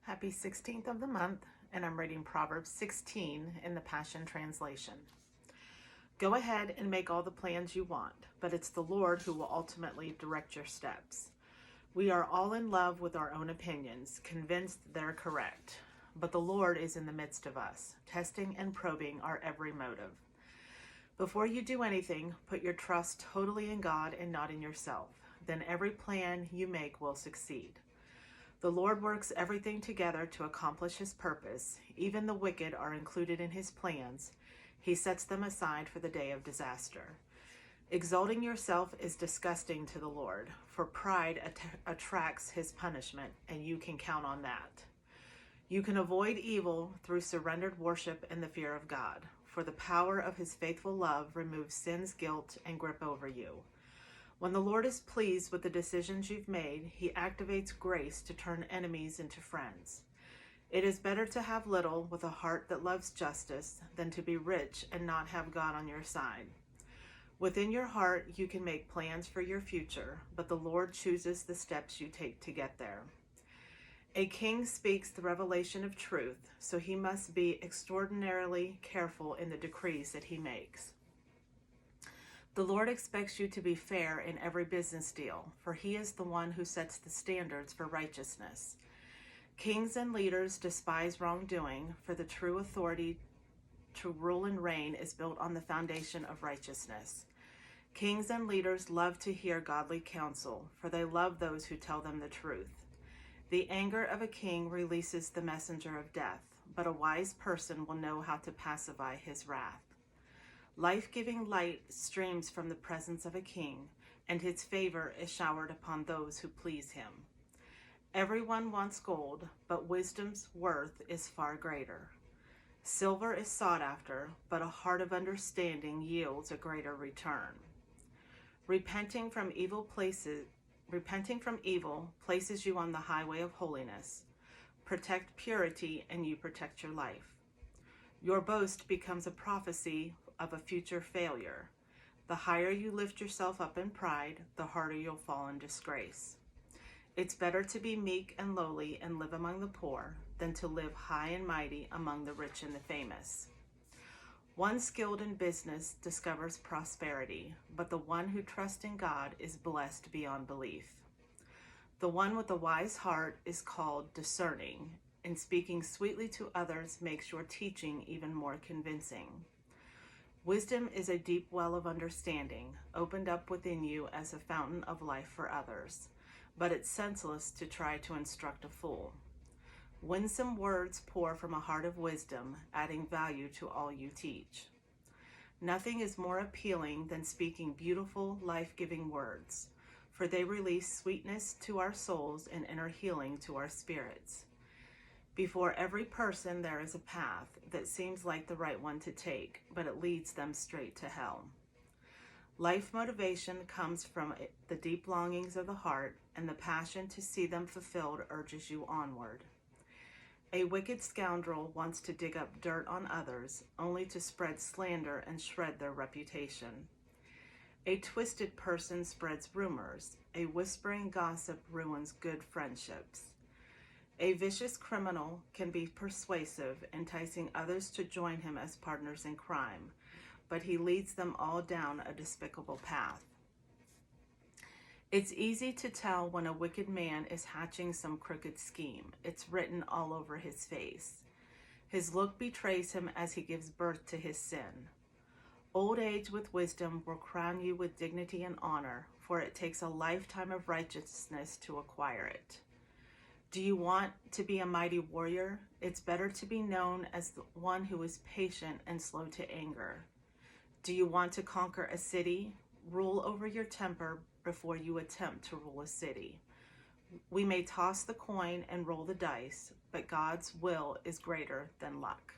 Happy 16th of the month, and I'm reading Proverbs 16 in the Passion Translation. Go ahead and make all the plans you want, but it's the Lord who will ultimately direct your steps. We are all in love with our own opinions, convinced they're correct, but the Lord is in the midst of us, testing and probing our every motive. Before you do anything, put your trust totally in God and not in yourself. Then every plan you make will succeed. The Lord works everything together to accomplish his purpose. Even the wicked are included in his plans. He sets them aside for the day of disaster. Exalting yourself is disgusting to the Lord, for pride attracts his punishment, and you can count on that. You can avoid evil through surrendered worship and the fear of God, for the power of his faithful love removes sin's guilt and grip over you. When the Lord is pleased with the decisions you've made, he activates grace to turn enemies into friends. It is better to have little with a heart that loves justice than to be rich and not have God on your side. Within your heart, you can make plans for your future, but the Lord chooses the steps you take to get there. A king speaks the revelation of truth, so he must be extraordinarily careful in the decrees that he makes. The Lord expects you to be fair in every business deal, for he is the one who sets the standards for righteousness. Kings and leaders despise wrongdoing, for the true authority to rule and reign is built on the foundation of righteousness. Kings and leaders love to hear godly counsel, for they love those who tell them the truth. The anger of a king releases the messenger of death, but a wise person will know how to pacify his wrath. Life-giving light streams from the presence of a king, and his favor is showered upon those who please him. Everyone wants gold, but wisdom's worth is far greater. Silver is sought after, but a heart of understanding yields a greater return. Repenting from evil places you on the highway of holiness. Protect purity, and you protect your life. Your boast becomes a prophecy of a future failure. The higher you lift yourself up in pride, the harder you'll fall in disgrace. It's better to be meek and lowly and live among the poor than to live high and mighty among the rich and the famous. One skilled in business discovers prosperity, but the one who trusts in God is blessed beyond belief. The one with a wise heart is called discerning, and speaking sweetly to others makes your teaching even more convincing. Wisdom is a deep well of understanding, opened up within you as a fountain of life for others, but it's senseless to try to instruct a fool. Winsome words pour from a heart of wisdom, adding value to all you teach. Nothing is more appealing than speaking beautiful, life-giving words, for they release sweetness to our souls and inner healing to our spirits. Before every person there is a path that seems like the right one to take, but it leads them straight to hell. Life motivation comes from the deep longings of the heart, and the passion to see them fulfilled urges you onward. A wicked scoundrel wants to dig up dirt on others, only to spread slander and shred their reputation. A twisted person spreads rumors. A whispering gossip ruins good friendships. A vicious criminal can be persuasive, enticing others to join him as partners in crime, but he leads them all down a despicable path. It's easy to tell when a wicked man is hatching some crooked scheme. It's written all over his face. His look betrays him as he gives birth to his sin. Old age with wisdom will crown you with dignity and honor, for it takes a lifetime of righteousness to acquire it. Do you want to be a mighty warrior? It's better to be known as the one who is patient and slow to anger. Do you want to conquer a city? Rule over your temper before you attempt to rule a city. We may toss the coin and roll the dice, but God's will is greater than luck.